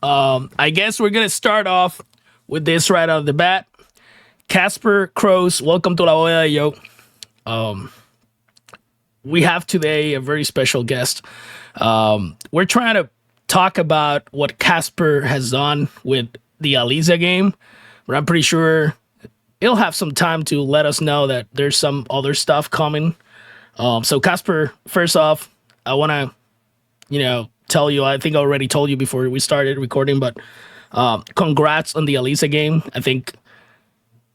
I guess we're gonna start off with this right out of the bat. Casper Crows, welcome to La Boda Yo. Um, we have today a very special guest. We're trying to talk about what Casper has done with the Aliza game, but I'm pretty sure he'll have some time to let us know that there's some other stuff coming. So Casper, first off, I want to, tell you. I think I already told you before we started recording, but congrats on the Aliza game. I think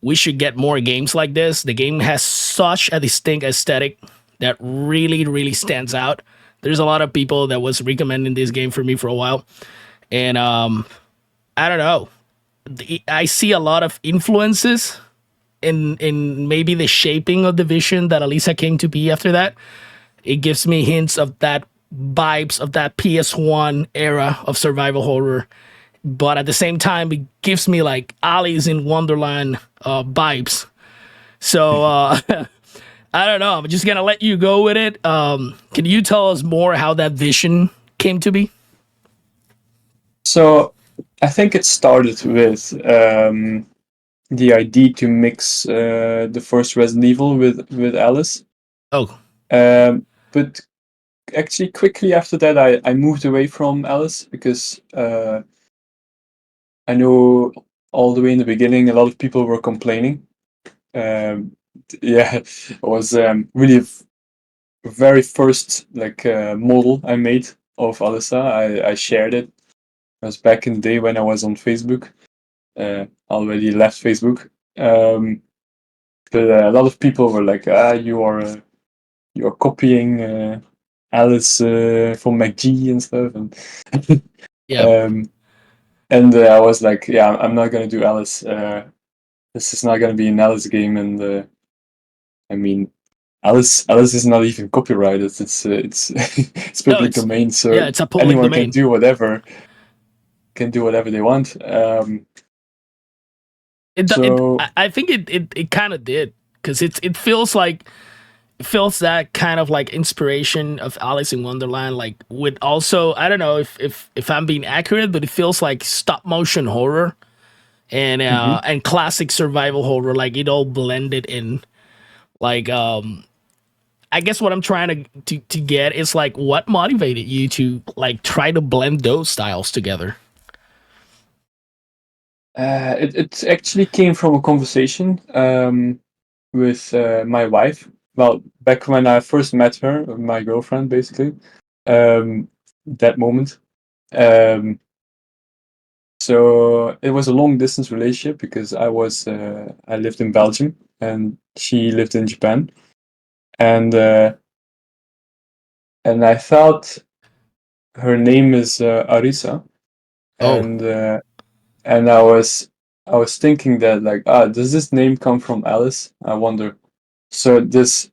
we should get more games like this. The game has such a distinct aesthetic that really, really stands out. There's a lot of people that was recommending this game for me for a while, and I don't know. I see a lot of influences in maybe the shaping of the vision that Aliza came to be after that. It gives me hints of that vibes of that PS1 era of survival horror, but at the same time, it gives me like Alice in Wonderland vibes. So I don't know. I'm just gonna let you go with it. Can you tell us more how that vision came to be? So I think it started with the idea to mix the first Resident Evil with Alice. Oh, But actually, quickly after that, I moved away from Alice because I know all the way in the beginning, a lot of people were complaining. Yeah, it was really very first model I made of Alyssa. I shared it. It was back in the day when I was on Facebook. Already left Facebook. But a lot of people were like, you are copying Alice from MacG and stuff, and yeah. um, I was like, yeah, I'm not gonna do Alice. This is not gonna be an Alice game, and I mean, Alice is not even copyrighted. It's it's No, public it's domain, yeah, so it's a public anyone domain. can do whatever they want. So I think it kind of did because it feels like it feels that kind of like inspiration of Alice in Wonderland, like with also I don't know if I'm being accurate, but it feels like stop motion horror mhm. and classic survival horror, like it all blended in. Like I guess what I'm trying to get is like what motivated you to like try to blend those styles together. It actually came from a conversation with my wife. Well, back when I first met her, my girlfriend, basically. Um, that moment. Um, so it was a long distance relationship because I lived in Belgium and she lived in Japan, and I thought her name is Arisa, Oh, and I was thinking that like does this name come from Alice? I wonder. So this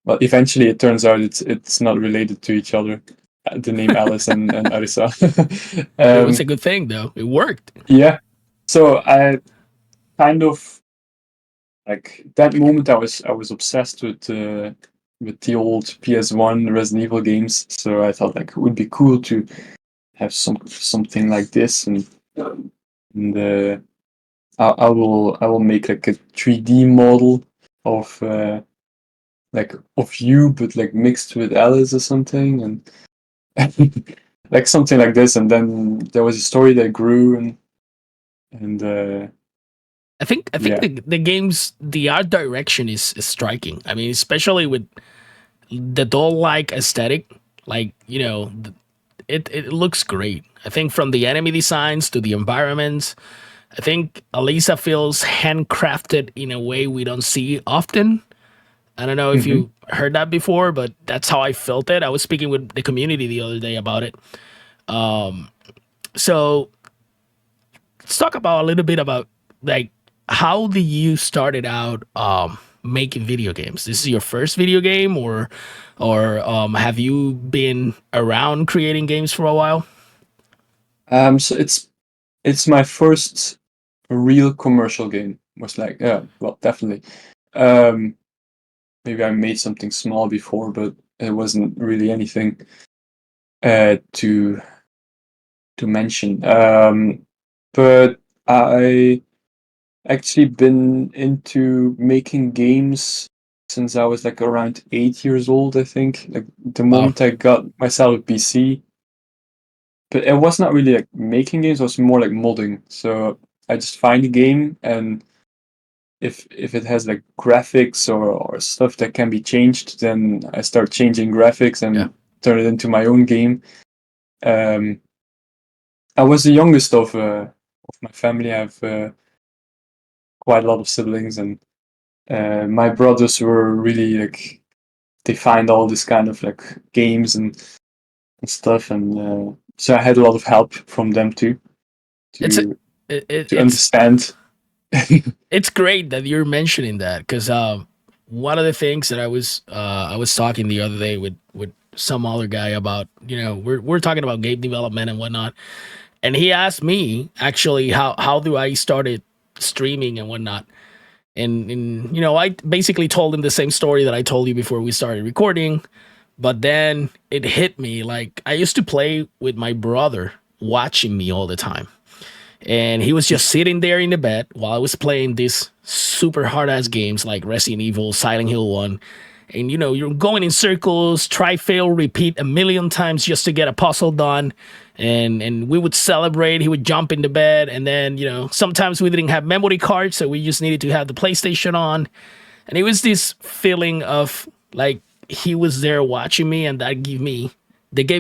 well, eventually it turns out it's not related to each other. The name Alice and Arisa. it was a good thing though. It worked. Yeah. So I kind of like that moment. I was obsessed with the old PS1 Resident Evil games. So I thought like it would be cool to have something like this, and I will make like a 3D model of of you, but like mixed with Alice or something, and like something like this. And then there was a story that grew, and I think yeah. the game's the art direction is striking. I mean, especially with the doll like aesthetic, like it looks great. I think from the enemy designs to the environments, I think Alisa feels handcrafted in a way we don't see often. I don't know if Hmm. you heard that before, but that's how I felt it. I was speaking with the community the other day about it. So let's talk about a little bit about like how did you started out making video games? This is your first video game, or have you been around creating games for a while? So it's my first real commercial game. Was like, yeah, well, definitely. Um, Maybe I made something small before, but it wasn't really anything. to mention. But I actually been into making games since I was like around 8 years old, I think. Like the Wow. moment I got myself a PC, but it was not really like making games, it was more like modding. So I just find a game, and if it has like graphics or stuff that can be changed, then I start changing graphics Yeah. and turn it into my own game. Um, I was the youngest of my family. I have quite a lot of siblings, and my brothers were really like they find all this kind of like games and stuff, and so I had a lot of help from them too It's a, to it, it, to it's understand. it's great that you're mentioning that because one of the things that I was talking the other day with some other guy about, we're talking about game development and whatnot, and he asked me actually how do I started streaming and whatnot. And I basically told him the same story that I told you before we started recording, but then it hit me like I used to play with my brother watching me all the time. And he was just sitting there in the bed while I was playing these super hard ass games like Resident Evil, Silent Hill 1. And you're going in circles, try, fail, repeat a million times just to get a puzzle done. And we would celebrate. He would jump in the bed, and then sometimes we didn't have memory cards, so we just needed to have the PlayStation on. And it was this feeling of like he was there watching me, and they gave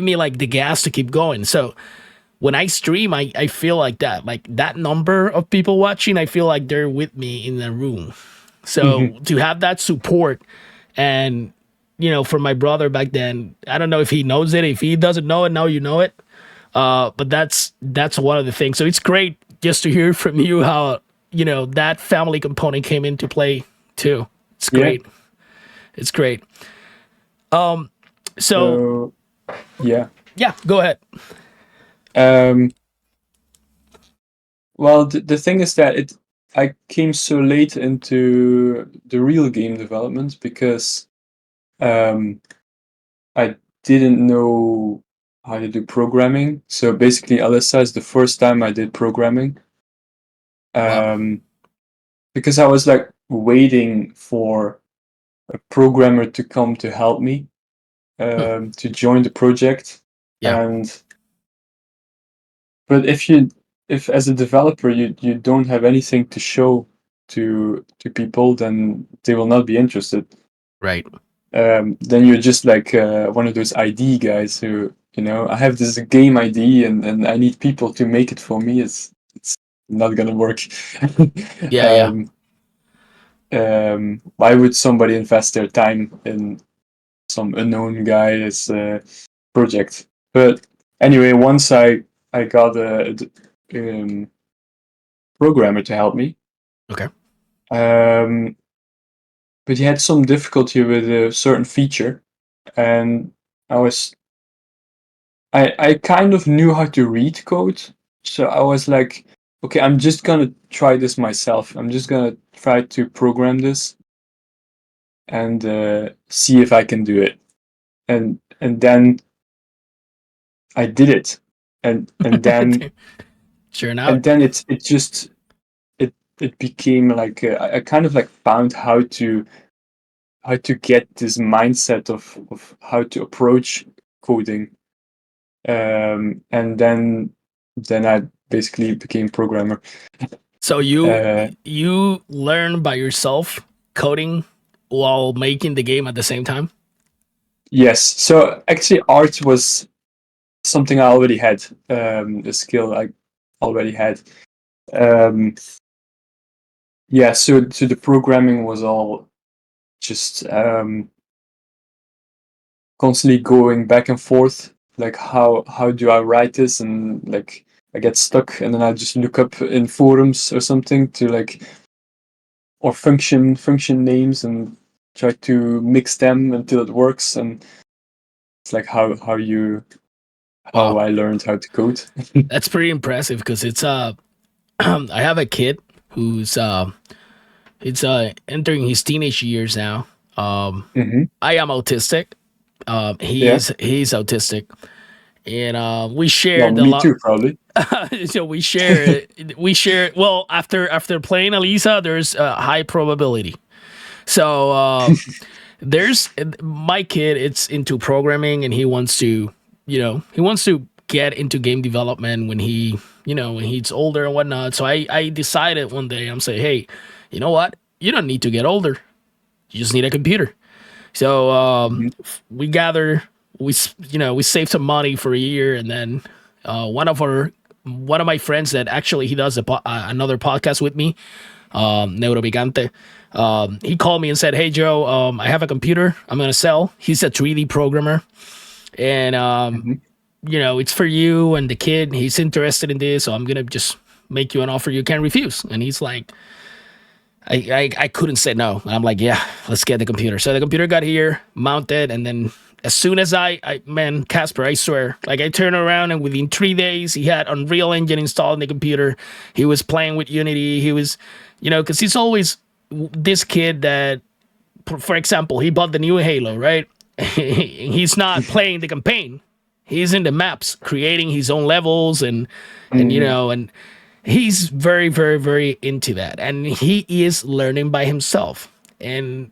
me like the gas to keep going. So when I stream, I feel like that number of people watching, I feel like they're with me in the room. Mhm. So to have that support, and for my brother back then, I don't know if he knows it. If he doesn't know it, now you know it. But that's one of the things. So it's great just to hear from you how that family component came into play too. It's Yeah. great. It's great. So So yeah. yeah, go ahead. Um, well, the thing is that I came so late into the real game development because um, I didn't know how to do programming. So basically, Alyssa is the first time I did programming. Wow. Um, because I was like waiting for a programmer to come to help me Hmm. to join the project. Yeah. And but if as a developer you don't have anything to show to people, then they will not be interested. Right. Then you're just like one of those ID guys who, I have this game ID and I need people to make it for me. It's not gonna work. Yeah. Yeah. um, why would somebody invest their time in some unknown guy's project? But anyway, once I got um, programmer to help me, Okay. um, but he had some difficulty with a certain feature, and I was I kind of knew how to read code, so I was like, okay, I'm just gonna try this myself. I'm just gonna try to program this and see if I can do it. And then I did it, and then Churn and out. then it just it became like I kind of like found how to get this mindset of how to approach coding, and then I basically became programmer. So you Uh, you learn by yourself coding while making the game at the same time. yes, so actually art was something I already had, a skill I already had. Um, yeah, so the programming was all just constantly going back and forth, like how do I write this, and like I get stuck, and then I just look up in forums or something to like, or function names, and try to mix them until it works. And it's like how Wow, I learned how to code. that's pretty impressive because it's I have a kid who's it's entering his teenage years now. Hmm. I am autistic. Yeah. He's autistic, and we Well, shared a me lot. too, probably. So we share well, after playing Alisa, there's a high probability. So there's my kid, it's into programming, and he wants to, he wants to get into game development when when he's older and whatnot. So I decided one day, I'm saying, hey, you know what, you don't need to get older, you just need a computer. So Mhm. we gather, we save some money for a year, and then one of my friends that actually he does another podcast with me, Neuropicante. He called me and said, "Hey Joe, I have a computer I'm gonna sell." He's a 3D programmer, and Mhm. it's for you and the kid. He's interested in this, so I'm gonna just make you an offer you can't refuse. And he's like, I couldn't say no. And I'm like, yeah, let's get the computer. So the computer got here, mounted, and then as soon as man, Casper, I swear, like I turned around and within 3 days he had Unreal Engine installed in the computer. He was playing with Unity. He was, because he's always this kid that, for example, he bought the new Halo, right? He's not playing the campaign. He's in the maps, creating his own levels, and Mhm. and he's very, very, very into that, and he is learning by himself. And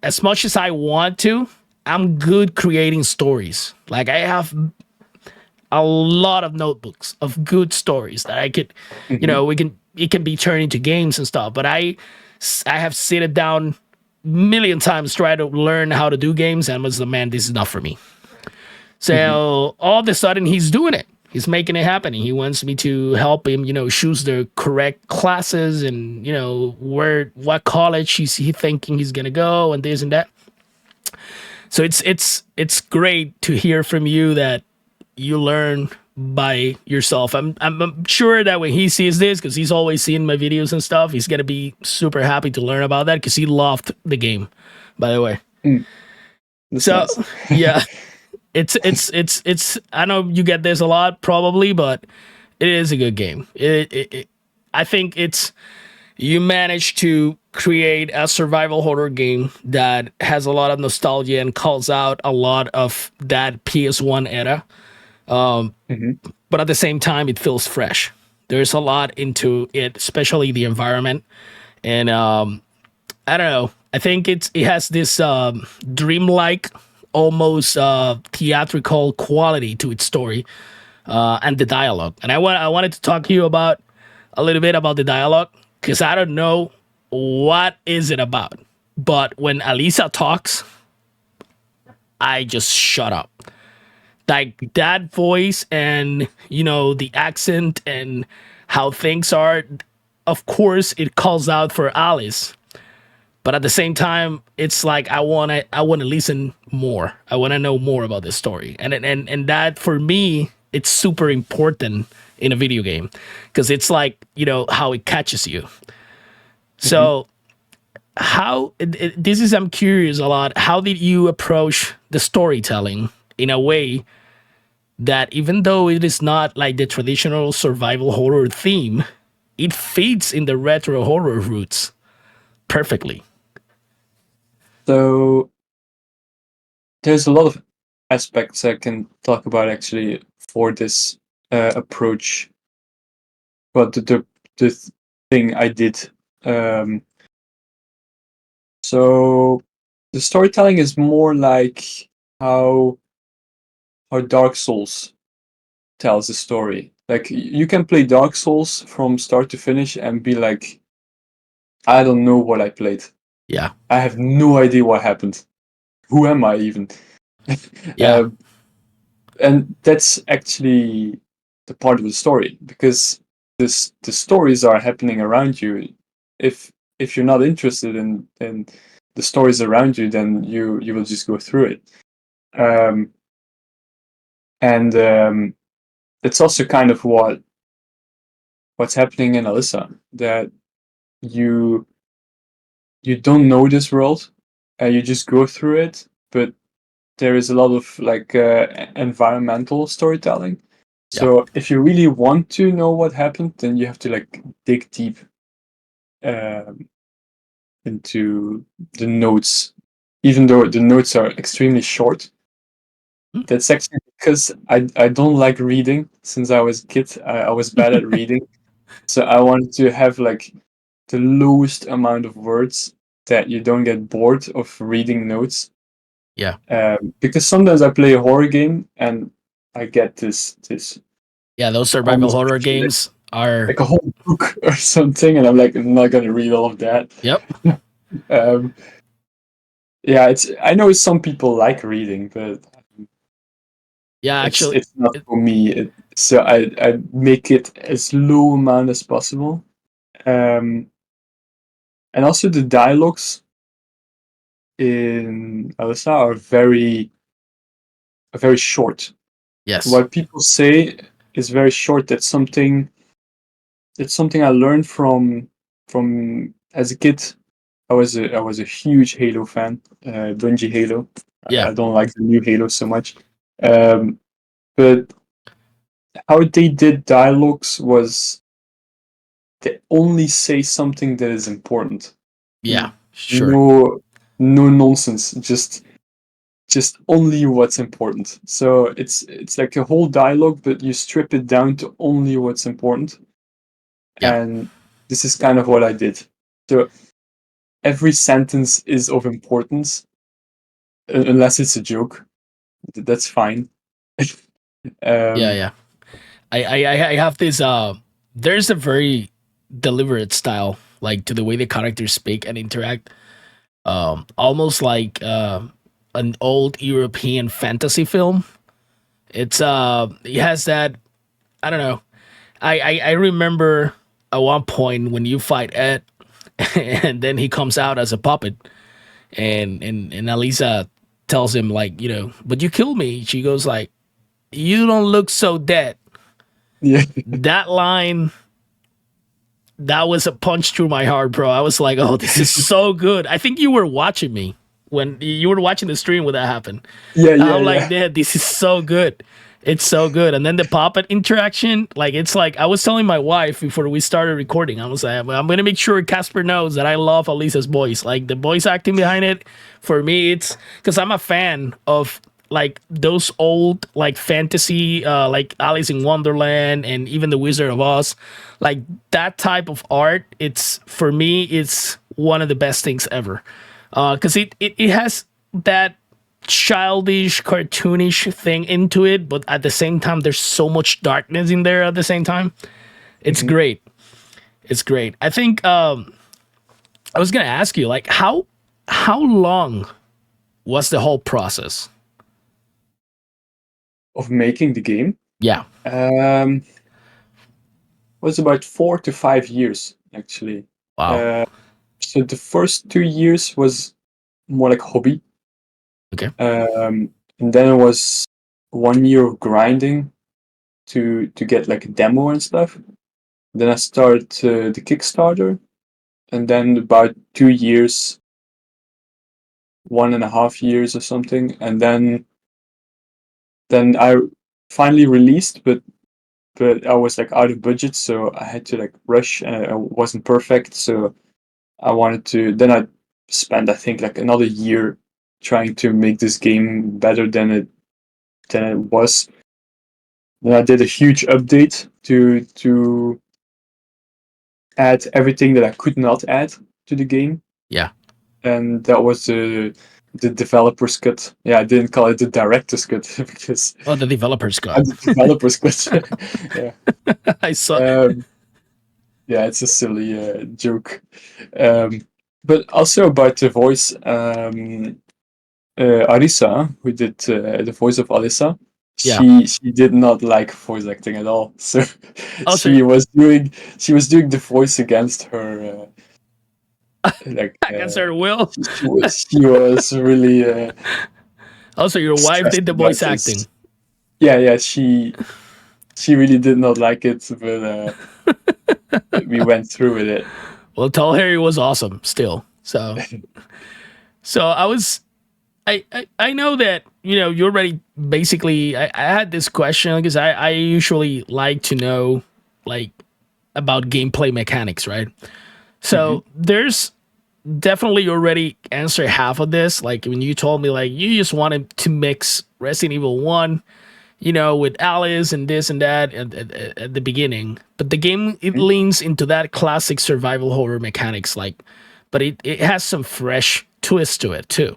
as much as I want to, I'm good creating stories. Like I have a lot of notebooks of good stories that I could, Mhm. it can be turned into games and stuff. But I have sit it down million times try to learn how to do games, and was the man, this is not for me. Mhm. So all of a sudden he's doing it. He's making it happen. He wants me to help him, choose the correct classes, and what college he thinking he's gonna go, and this and that. So it's great to hear from you that you learn by yourself. I'm sure that when he sees this, because he's always seeing my videos and stuff, he's gonna be super happy to learn about that because he loved the game. By the way, Mm. That's so nice. yeah, it's. I know you get this a lot probably, but it is a good game. I think it's you managed to create a survival horror game that has a lot of nostalgia and calls out a lot of that PS1 era, Mhm. but at the same time, it feels fresh. There's a lot into it, especially the environment, and I don't know. I think it has this dreamlike, almost theatrical quality to its story, and the dialogue. And I wanted to talk to you about a little bit about the dialogue because I don't know what is it about, but when Alisa talks, I just shut up. Like that voice and the accent and how things are. Of course, it calls out for Alice, but at the same time, it's like I want to listen more. I want to know more about this story, and that for me, it's super important in a video game because it's like how it catches you. Mhm. So this is, I'm curious a lot. How did you approach the storytelling in a way that even though it is not like the traditional survival horror theme, it fits in the retro horror roots perfectly? So there's a lot of aspects I can talk about actually for this approach. But the thing I did. Um, so the storytelling is more like how how Dark Souls tells a story. Like you can play Dark Souls from start to finish and be like, I don't know what I played. Yeah, I have no idea what happened. Who am I even? yeah, uh, and that's actually the part of the story because the stories are happening around you. If you're not interested in the stories around you, then you will just go through it. Um, and it's also kind of what's happening in Alyssa, that you you don't know this world, and you just go through it, but there is a lot of like environmental storytelling. yeah, So if you really want to know what happened, then you have to like dig deep um, into the notes, even though the notes are extremely short. Hmm? That's actually because I don't like reading since I was a kid. I was bad at reading, so I wanted to have like the lowest amount of words that you don't get bored of reading notes. Yeah. Because sometimes I play a horror game and I get this Yeah, those survival almost horror games are. like a whole book or something, and I'm like, I'm not gonna read all of that. Yep. um, yeah, it's I know some people like reading, but Yeah, actually, it's not for me. So I make it as low amount as possible, um, and also the dialogues in Alyssa are very short. yes. What people say is very short. That's something. It's something I learned from as a kid. I was a huge Halo fan, Bungie Halo. Yeah. I don't like the new Halo so much, um, but how they did dialogues was they only say something that is important. Yeah. Sure. No, no nonsense. Just only what's important. So it's like a whole dialogue, but you strip it down to only what's important. Yeah. And this is kind of what I did. So every sentence is of importance, unless it's a joke. That's fine. Yeah. um, Yeah. I have this. There's a very deliberate style, like to the way the characters speak and interact. Almost like an old European fantasy film. It has that. I don't know. I remember at one point when you fight Ed, and then he comes out as a puppet, and Alisa tells him like, but you killed me. She goes like, you don't look so dead. yeah, That line, that was a punch through my heart, bro. I was like, oh, this is so good. I think you were watching me when you were watching the stream when that happened. yeah, yeah, I'm like, yeah. man, this is so good. It's so good. And then the puppet interaction, like it's like I was telling my wife before we started recording, I was like, I'm gonna make sure Casper knows that I love Alisa's voice. Like the voice acting behind it, for me, it's because I'm a fan of like those old like fantasy, like Alice in Wonderland and even The Wizard of Oz, like that type of art. It's for me, it's one of the best things ever, because it has that childish, cartoonish thing into it, but at the same time, there's so much darkness in there. At the same time, it's Mhm. great. It's great. I think I was gonna ask you like how long was the whole process? Of making the game Yeah. um, was about 4 to 5 years actually. Wow. Uh, so the first 2 years was more like hobby, Okay. and then it was 1 year of grinding to get like a demo and stuff. Then I started the Kickstarter, and then about 2 years, 1.5 years or something, and then I finally released, but I was like out of budget, so I had to like rush, and I wasn't perfect, so I wanted to. Then I spent I think like another year trying to make this game better than it was. Then I did a huge update to add everything that I could not add to the game, Yeah. and that was the developer's cut. Yeah, I didn't call it the director's cut because Oh, the developers I got. had the developer's cut. Yeah, I saw. um, yeah, it's a silly joke, um, but also about the voice. Arisa, who did the voice of Alyssa, Yeah. she did not like voice acting at all. So Also, she was doing the voice against her. Like against her will. she was really Also, your wife stressed did the about voice this. acting. Yeah, yeah, she really did not like it, but we went through with it. Well, Tall Harry was awesome still. So I was I know that you already basically I had this question because I usually like to know like about gameplay mechanics, right? Hmm. So there's definitely already answered half of this. Like when you told me like you just wanted to mix Resident Evil 1 with Alice and this and that at the beginning. But the game, it Mhm. leans into that classic survival horror mechanics, but it has some fresh twist to it too,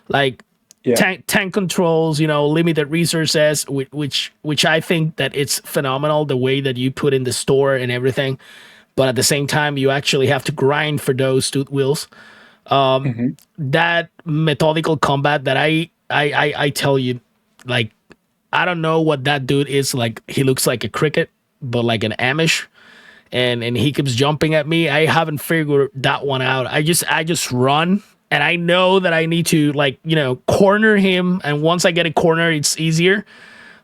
like Yeah. tank controls, limited resources, which I think that it's phenomenal the way that you put in the store and everything. But at the same time, you actually have to grind for those tooth wheels. Hmm. That methodical combat that I tell you, like, I don't know what that dude is like. He looks like a cricket, but like an Amish, and he keeps jumping at me. I haven't figured that one out. I just run, and I know that I need to, like, corner him. And once I get a corner, it's easier.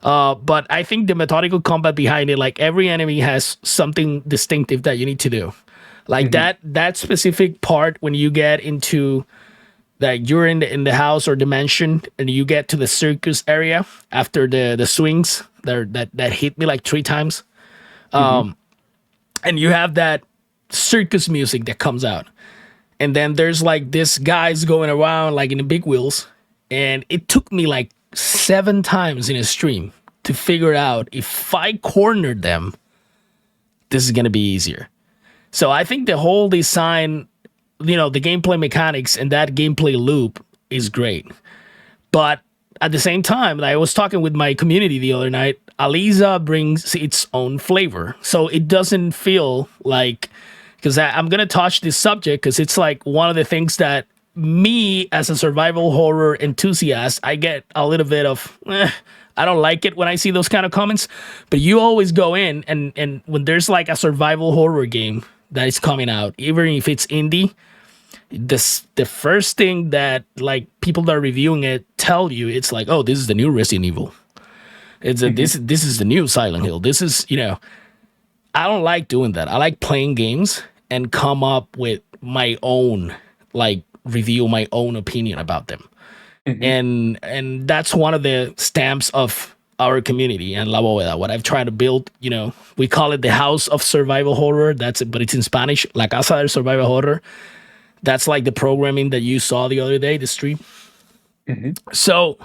But I think the methodical combat behind it, like every enemy has something distinctive that you need to do. Like Hmm. that specific part when you get into that, you're in the house or dimension, and you get to the circus area after the swings that hit me like 3 times, Hmm. and you have that circus music that comes out, and then there's like this guys going around like in the big wheels, and it took me like 7 times in a stream to figure out if I cornered them, this is gonna be easier. So I think the whole design, the gameplay mechanics and that gameplay loop is great. But at the same time, like, I was talking with my community the other night, Aliza brings its own flavor. So it doesn't feel like, because I'm going to touch this subject because it's like one of the things that me as a survival horror enthusiast, I get a little bit of, I don't like it when I see those kind of comments. But you always go in, and when there's like a survival horror game that is coming out, even if it's indie, the first thing that, like, people that are reviewing it tell you, it's like, oh, this is the new Resident Evil. Hmm. This is the new Silent Hill. This is, I don't like doing that. I like playing games and come up with my own, like, review, my own opinion about them. Hmm. And that's one of the stamps of our community and La Bóveda. What I've tried to build, we call it the House of Survival Horror. That's it, but it's in Spanish, La Casa del Survival Horror. That's like the programming that you saw the other day, the stream. Hmm. So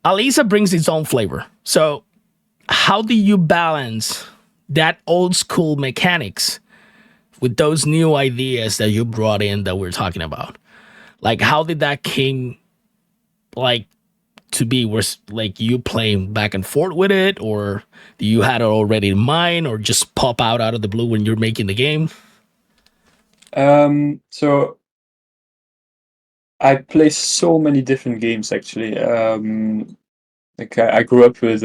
Alisa brings its own flavor. So how do you balance that old school mechanics with those new ideas that you brought in that we're talking about? Like, how did that came, like, to be? Was like you playing back and forth with it, or do you had it already in mind, or just pop out of the blue when you're making the game? So I play so many different games actually. Like I grew up with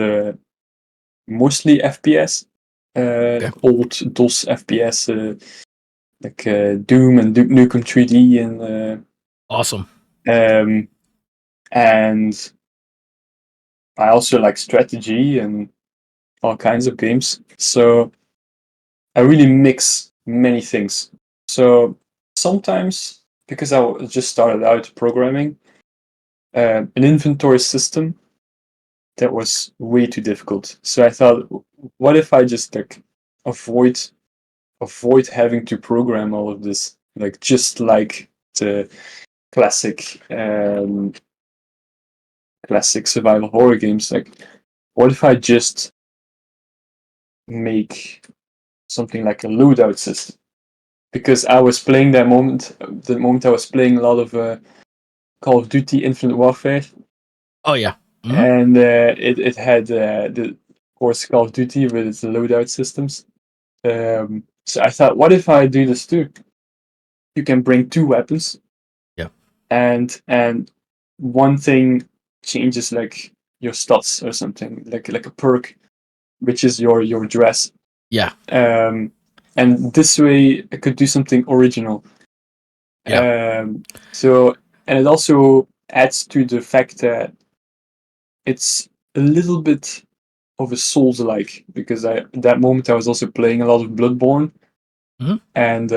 mostly FPS, Okay, old DOS FPS, like Doom and Duke Nukem 3D, awesome. um, and I also like strategy and all kinds of games. So I really mix many things. So sometimes, because just started out programming, an inventory system that was way too difficult. So I thought, what if I just like avoid avoid having to program all of this, like just like the classic classic survival horror games. Like, what if I just make something like a loadout system? Because I was playing the moment I was playing a lot of Call of Duty Infinite Warfare, Oh yeah. Hmm. and it had the of course Call of Duty with its loadout systems. So I thought, what if I do this too? You can bring two weapons, Yeah. and one thing changes like your stats or something, like a perk, which is your dress. Yeah. Um, and this way, I could do something original. Yeah. So, and it also adds to the fact that it's a little bit of a Souls-like, because at that moment I was also playing a lot of Bloodborne, Hmm. and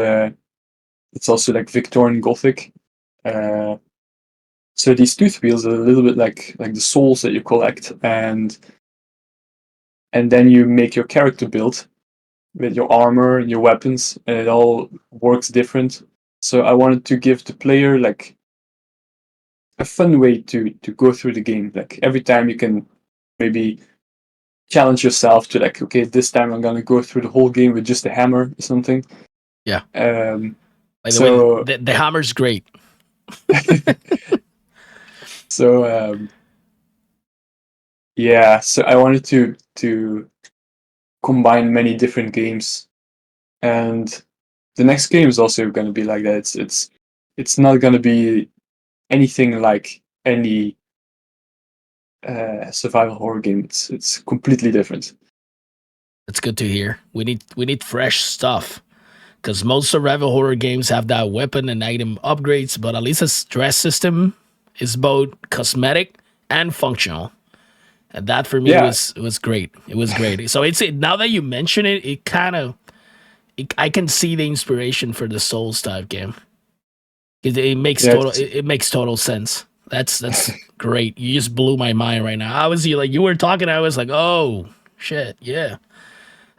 it's also like Victorian Gothic. Uh, so these tooth wheels are a little bit like the souls that you collect, and then you make your character build with your armor and your weapons, and it all works different. So I wanted to give the player like a fun way to go through the game. Like every time you can maybe challenge yourself to like, okay, this time I'm gonna go through the whole game with just a hammer or something. Yeah. Um, By the way, so the hammer's great. so yeah, so I wanted to combine many different games, and the next game is also going to be like that. It's not going to be anything like any survival horror game. It's completely different. That's good to hear. We need fresh stuff because most survival horror games have that weapon and item upgrades, but at least a stress system is both cosmetic and functional. And that for me Yeah, was great. It was great. So it's now that you mention it, it kind of I can see the inspiration for the Souls type game. It makes yeah, total it makes total sense. That's great. You just blew my mind right now. I was like you were talking. I was like, oh shit, yeah,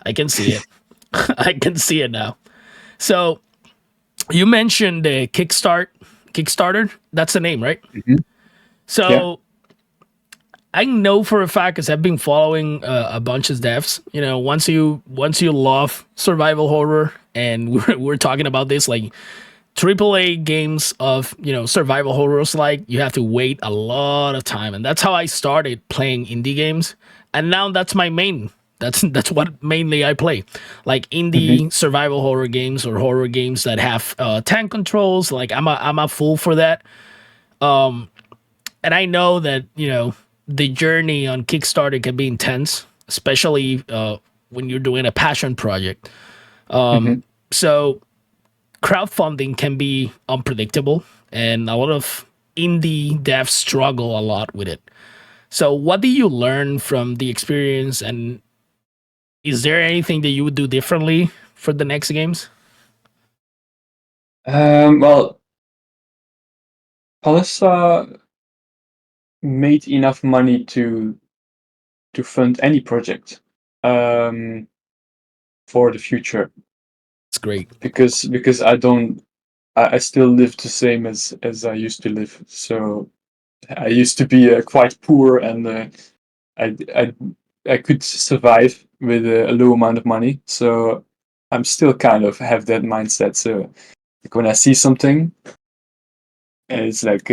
I can see it. I can see it now. So you mentioned the Kickstarter. That's the name, right? mhm, yeah, So I know for a fact because I've been following a bunch of devs. You know, once you love survival horror, and we're talking about this like AAA games of survival horrors, like you have to wait a lot of time, and that's how I started playing indie games, and now that's my main. That's what mainly I play, like mhm. indie survival horror games or horror games that have tank controls. Like I'm a fool for that. And I know that the journey on Kickstarter can be intense, especially when you're doing a passion project. Mhm. So crowdfunding can be unpredictable, and a lot of indie devs struggle a lot with it. So, what do you learn from the experience, and is there anything that you would do differently for the next games? Well, Palessa made enough money to fund any project um, for the future It's great. because I still live the same as I used to live. So I used to be quite poor, and I, I I could survive with a low amount of money. So I'm still kind of have that mindset. So like when I see something and it's like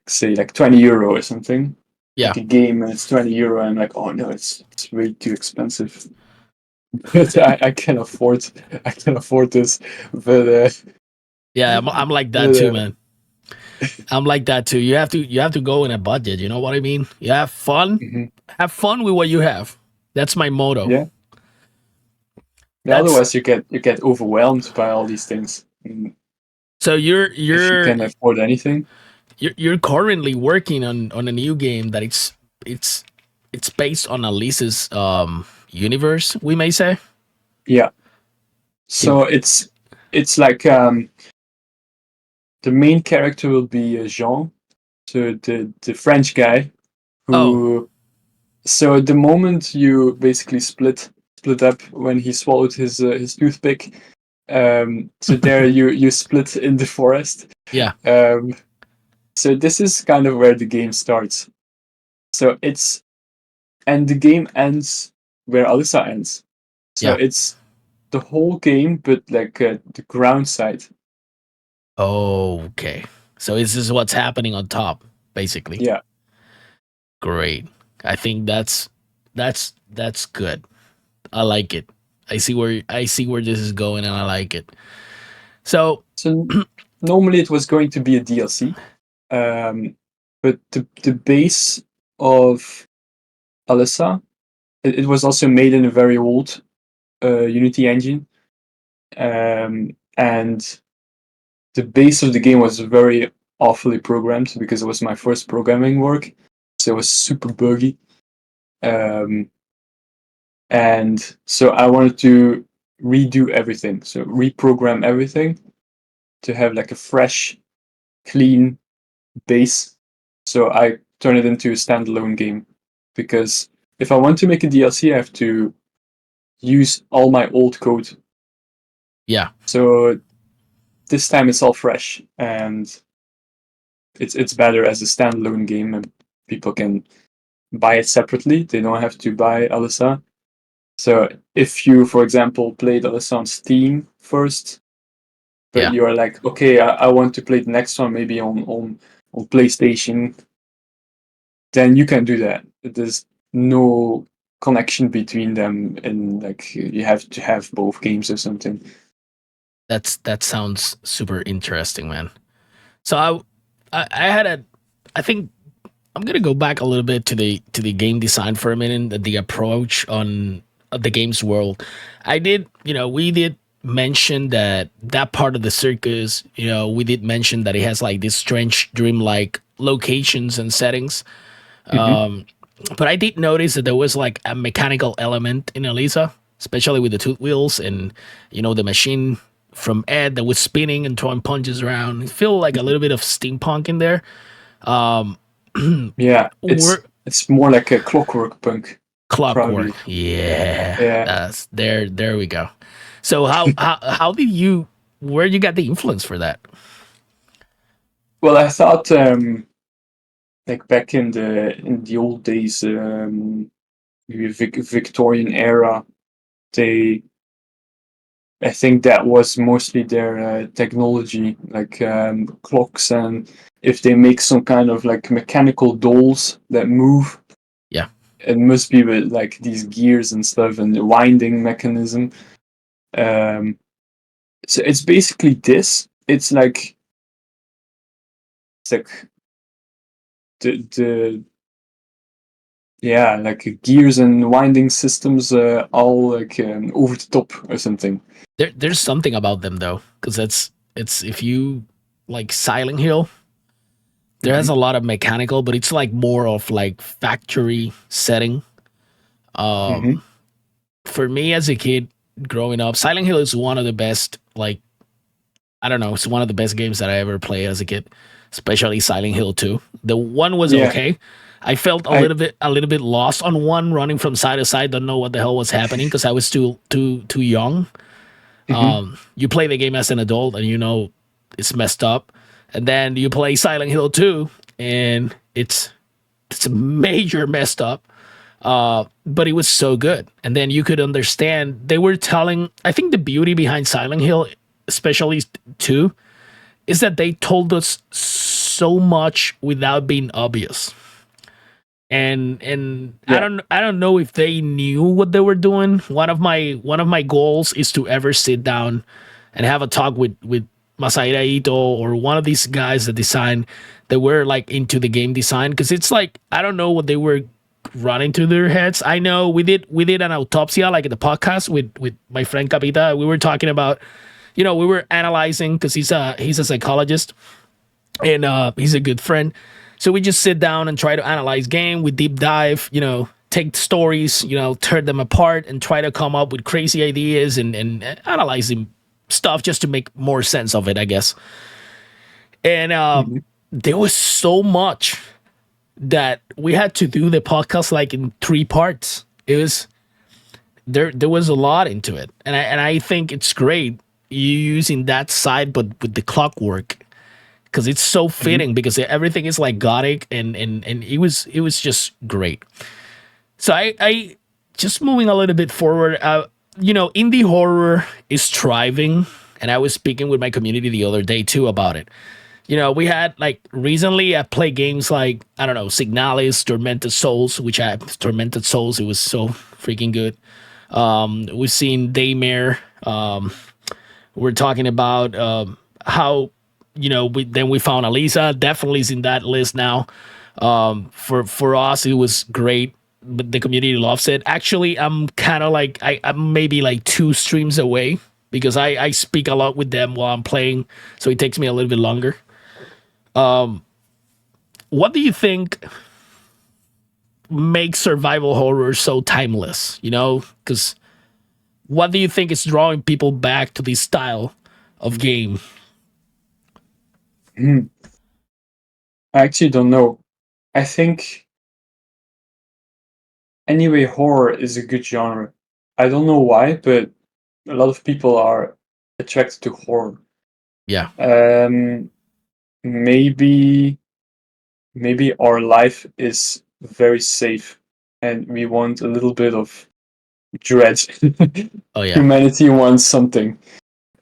say like 20 euro or something, Yeah. like a game and it's 20 euro, I'm like, oh no, it's way too expensive. But I can afford this. But Yeah, I'm like that but too, man. I'm like that too. You have to go in a budget. You know what I mean? You have fun. mhm, Have fun with what you have. That's my motto. yeah. Yeah, That's otherwise you get overwhelmed by all these things. so you're If you you're can afford anything. you're currently working on a new game that it's it's based on Alice's universe, we may say. Yeah. Can, So it's like the main character will be Jean, so the French guy oh, who. So the moment you basically split up when he swallowed his toothpick, so there you split in the forest. yeah. Um, so this is kind of where the game starts. So and the game ends where Alyssa ends. So Yeah. it's the whole game, but like the ground side. Okay. So this is what's happening on top, basically. Yeah. Great. I think that's good. I like it. I see where this is going, and I like it. So So normally it was going to be a DLC, um, but the base of Alyssa, it was also made in a very old Unity engine, and the base of the game was very awfully programmed because it was my first programming work, so it was super buggy. Um, and so I wanted to redo everything, so reprogram everything to have like a fresh, clean base. So I turn it into a standalone game because if I want to make a DLC, I have to use all my old code. yeah, So this time it's all fresh and it's better as a standalone game, and people can buy it separately. They don't have to buy Alyssa. So if you, for example, played Alyssa on Steam first, but Yeah, you're like, okay, I want to play the next one maybe on PlayStation, then you can do that. There's no connection between them, and like you have to have both games or something. that sounds super interesting, man. So I had a I think I'm gonna go back a little bit to the game design for a minute, the approach on the game's world. I did, we did mention that that part of the circus, we did mention that it has like this strange dreamlike locations and settings. Hmm. But I did notice that there was like a mechanical element in Elisa, especially with the two wheels and the machine from Ed that was spinning and throwing punches around. It feel like a little bit of steampunk in there. Yeah, We're it's more like a Clockwork Punk, clockwork. probably. Yeah, Yeah. that's there. There we go. So how did you where you got the influence for that? Well, I thought like back in the old days, maybe Victorian era, they I think that was mostly their technology, like clocks, and if they make some kind of like mechanical dolls that move, Yeah, it must be with like these gears and stuff and the winding mechanism. Um, so it's basically this. It's like the yeah, like gears and winding systems, all like over the top or something. there's something about them though, because it's if you like Silent Hill, there has Hmm. a lot of mechanical, but it's like more of like factory setting. Hmm. Um, for me as a kid growing up, Silent Hill is one of the best. Like I don't know, it's one of the best games that I ever played as a kid, especially Silent Hill 2. The one was Yeah, okay. I felt I. a little bit lost on one, running from side to side, don't know what the hell was happening because I was too young. Hmm. You play the game as an adult and it's messed up, and then you play Silent Hill 2 and it's a major messed up. But it was so good, and then you could understand they were telling. I think the beauty behind Silent Hill, especially 2, is that they told us so much without being obvious. And Yeah. I don't know if they knew what they were doing. One of my goals is to ever sit down and have a talk with Masahiro Ito or one of these guys that design that were like into the game design, because it's like I don't know what they were running through their heads. I know we did an autopsia like in the podcast with my friend Capita. We were talking about, we were analyzing because he's a psychologist, and he's a good friend. So we just sit down and try to analyze game. We deep dive, take stories, tear them apart and try to come up with crazy ideas and analyzing stuff just to make more sense of it, I guess. And Hmm. there was so much that we had to do the podcast like in 3 parts. It was there was a lot into it, and I think it's great you using that side, but with the clockwork, because it's so Hmm. fitting because everything is like gothic, and it was just great. So I just moving a little bit forward. Indie horror is thriving, and I was speaking with my community the other day too about it. We had like recently I played games like I don't know Signalis, Tormented Souls, which I Tormented Souls. It was so freaking good. We've seen Daymare. We're talking about how then we found Alisa. Definitely is in that list now. For us, it was great, but the community loves it. Actually, I'm kind of like I'm maybe like 2 streams away because I speak a lot with them while I'm playing, so it takes me a little bit longer. What do you think makes survival horror so timeless? Because what do you think is drawing people back to this style of game? Hmm. I actually don't know. I think anyway, horror is a good genre. I don't know why, but a lot of people are attracted to horror. Yeah, Um, maybe maybe our life is very safe, and we want a little bit of dread. Oh yeah. Humanity wants something.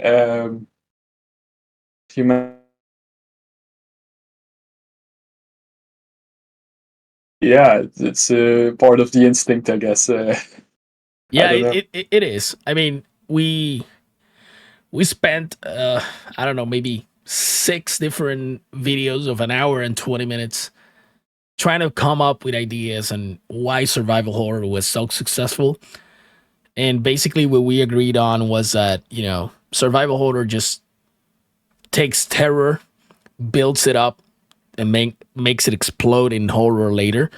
Um, human, yeah, it's part of the instinct, I guess. I Yeah, don't know. it is. I mean, we spent I don't know, maybe 6 different videos of an hour and 20 minutes trying to come up with ideas and why survival horror was so successful. And basically what we agreed on was that, survival horror just takes terror, builds it up, and makes it explode in horror later.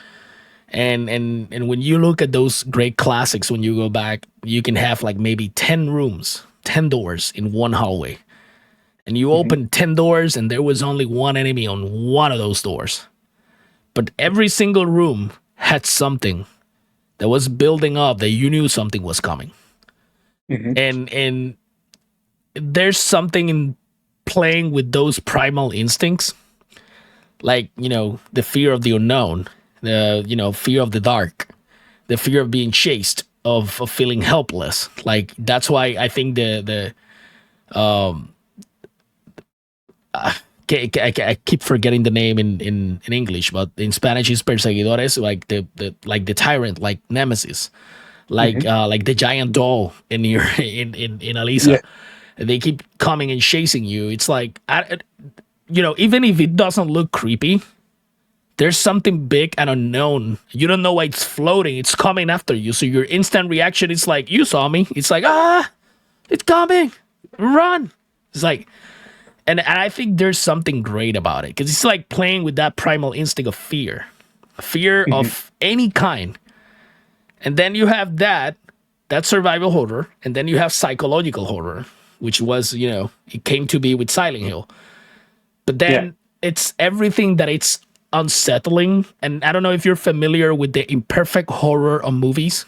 And when you look at those great classics, when you go back, you can have like maybe 10 rooms, 10 doors in one hallway. And you Mhm. open 10 doors and there was only one enemy on one of those doors. But every single room had something that was building up that you knew something was coming. Mhm. And there's something in playing with those primal instincts, like, the fear of the unknown, the, fear of the dark, the fear of being chased, of feeling helpless. Like that's why I think I keep forgetting the name in English, but in Spanish is perseguidores, like the tyrant, like Nemesis, Mhm. like the giant doll in your in Yeah. Alisa. They keep coming and chasing you. It's like even if it doesn't look creepy, there's something big and unknown. You don't know why it's floating. It's coming after you. So your instant reaction is like, you saw me. It's like, it's coming. Run. It's like, and I think there's something great about it because it's like playing with that primal instinct of fear Mhm. of any kind. And then you have that survival horror, and then you have psychological horror, which was, it came to be with Silent Hill. But Yeah. then it's everything that it's unsettling. And I don't know if you're familiar with the imperfect horror of movies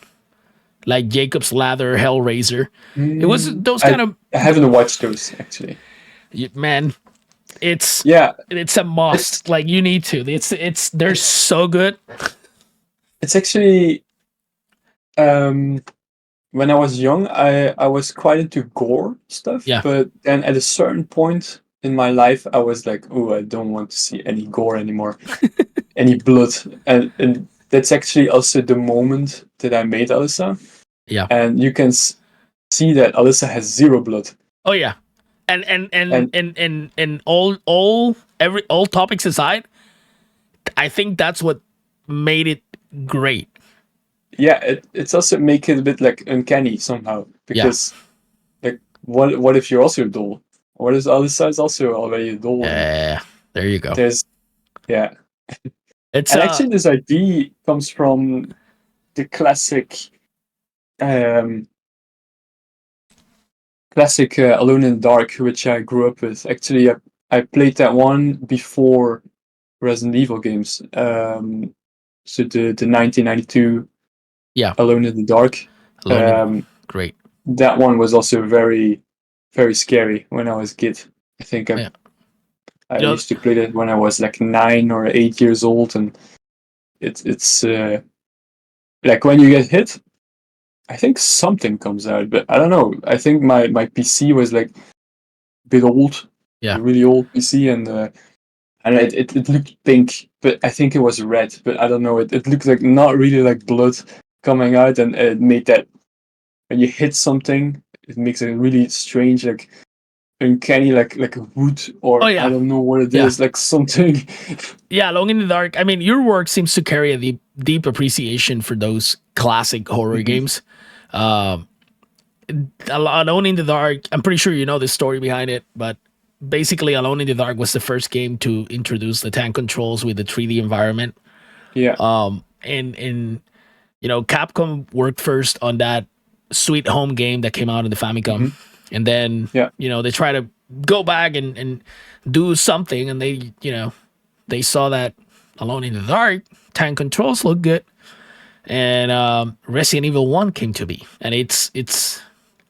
like Jacob's Ladder, Hellraiser. It was Mm, those kind of I haven't watched those actually. man. It's Yeah, it's a it's must. Like you need to. It's they're it's so good. it's actually um when I was young, I was quite into gore stuff, Yeah, but then at a certain point in my life, I was like, oh, I don't want to see any gore anymore, any blood, and that's actually also the moment that I made Alyssa, yeah. and you can see that Alyssa has zero blood, Oh yeah. and And all topics aside, I think that's what made it great. yeah, it's also make it a bit like uncanny somehow Yeah. because like what if you're also a doll? What if Alyssa is also already a doll and Yeah. There you go. there's yeah. It's And actually, this idea comes from the um, classic Alone in the Dark, which I grew up with. Actually, I played that one before Resident Evil games. So the 1992 yeah. Alone in the Dark. Alone in Um, great. that one was also very, very scary when I was a kid. I think Yeah. I You know, used to play that when I was like 9 or 8 years old, and it's like when you get hit, I think something comes out, but I don't know. I think my PC was like a bit old, yeah. a really old PC, and it looked pink, but I think it was red. But I don't know. It looked like not really like blood coming out, and it made that when you hit something, it makes a really strange like uncanny like a wood Oh or I yeah. don't know what it Yeah. is like something. Yeah, Alone in the Dark. I mean, your work seems to carry a deep appreciation for those classic horror Mhm. games. Um, Alone in the Dark. I'm pretty sure you know the story behind it, but basically, Alone in the Dark was the first game to introduce the tank controls with the 3D environment. Yeah. And Capcom worked first on that Sweet Home game that came out in the Famicom, Hmm. and then Yeah. they try to go back and do something, and they saw that Alone in the Dark tank controls look good, and Resident Evil 1 came to be, and it's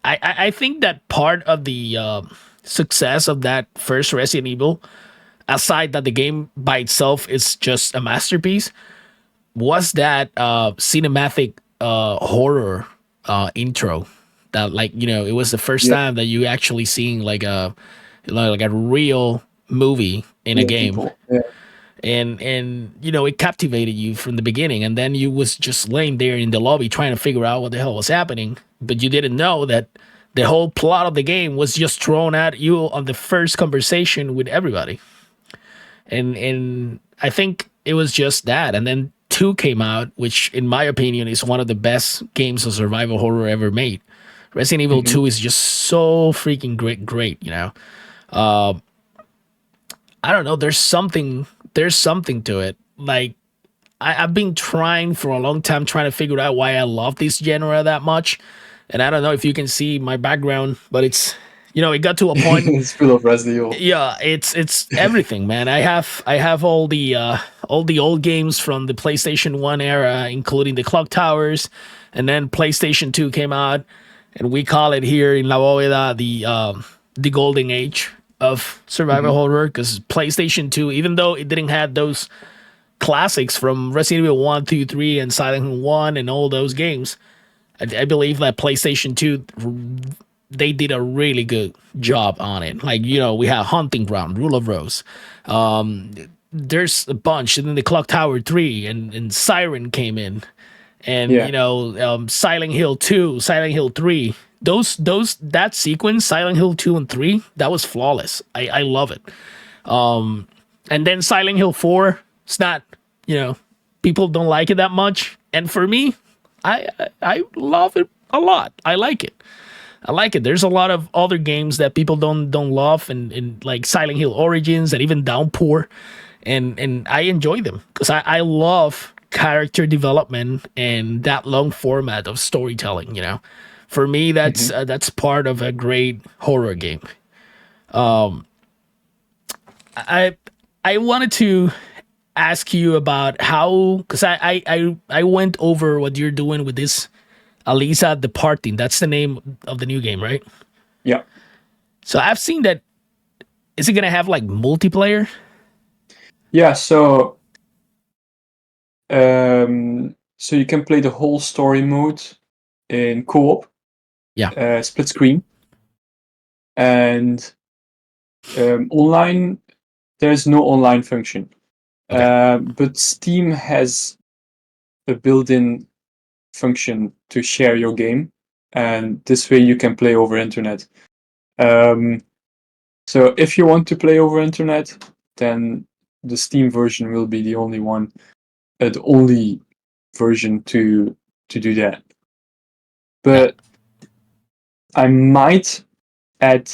I think that part of the success of that first Resident Evil, aside that the game by itself is just a masterpiece, was that cinematic horror intro that, like, it was the first Yeah, time that you actually seeing like a real movie in a yeah, game, people. Yeah. and it captivated you from the beginning, and then you was just laying there in the lobby trying to figure out what the hell was happening, but you didn't know that the whole plot of the game was just thrown at you on the first conversation with everybody. And I think it was just that. And then 2 came out, which in my opinion is one of the best games of survival horror ever made. Resident Evil Hmm. 2 is just so freaking great. I don't know, there's something to it. Like, I've been trying for a long time, trying to figure out why I love this genre that much. And I don't know if you can see my background, but it got to a point. It's full of Resident Evil. Yeah, it's everything, man. I have all the old games from the PlayStation 1 era, including the Clock Towers, and then PlayStation 2 came out, and we call it here in La Bóveda the golden age of survival Hmm. horror, because PlayStation 2, even though it didn't have those classics from Resident Evil 1, 2, 3, and Silent Hill 1 and all those games, I believe that PlayStation 2, they did a really good job on it. Like, we have Hunting Ground, Rule of Rose. There's a bunch. And then the Clock Tower 3 and Siren came in. And, Yeah. Silent Hill 2, Silent Hill 3. That sequence, Silent Hill 2 and 3, that was flawless. I love it. And then Silent Hill 4, it's not, people don't like it that much. And for me, I love it a lot. I like it. I like it. There's a lot of other games that people don't love, and like Silent Hill Origins and even Downpour, and I enjoy them because I love character development and that long format of storytelling. For me, Hmm. that's part of a great horror game. I I wanted to ask you about how, because I went over what you're doing with this Alisa Departing. That's the name of the new game, right? Yeah. So I've seen that. Is it gonna have like multiplayer? Yeah. So you can play the whole story mode in co-op, Yeah. split screen, and online. There's no online function, Okay. but Steam has a built-in function to share your game, and this way you can play over internet. Um, so if you want to play over internet, then the Steam version will be the only one, the only version to do that. Yeah. But I might add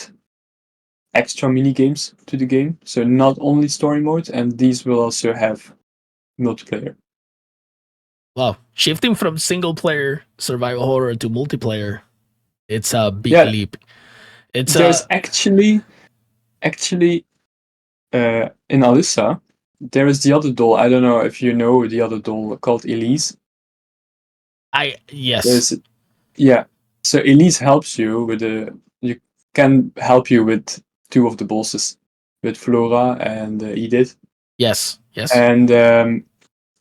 extra mini games to the game, so not only story mode, and these will also have multiplayer. Well, shifting from single player survival horror to multiplayer, it's a big Yeah, leap. It's there's a actually in Alyssa, there is the other doll. I don't know if you know the other doll called Elise. I yes. There's Yeah. So Elise helps you with the you can help you with two of the bosses, with Flora and Edith. Yes. Yes. And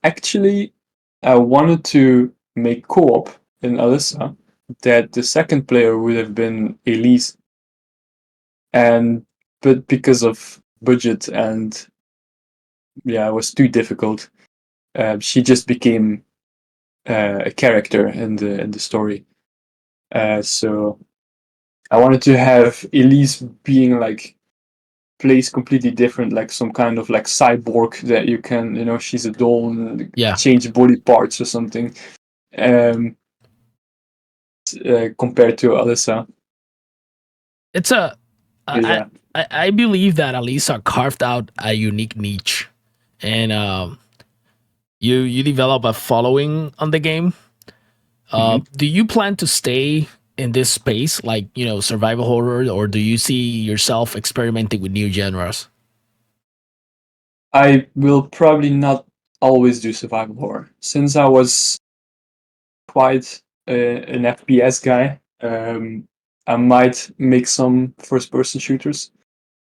actually, I wanted to make co-op in Alyssa that the second player would have been Elise, and but because of budget and yeah, it was too difficult. She just became a character in the story. So I wanted to have Elise being like plays completely different, like some kind of like cyborg that you can, she's a doll and Yeah. change body parts or something. Um, Compared to Alyssa. It's a. I Yeah. I believe that Alisa carved out a unique niche, and you develop a following on the game. Hmm. Do you plan to stay in this space, like, survival horror, or do you see yourself experimenting with new genres? I will probably not always do survival horror since I was quite an FPS guy. I might make some first-person shooters,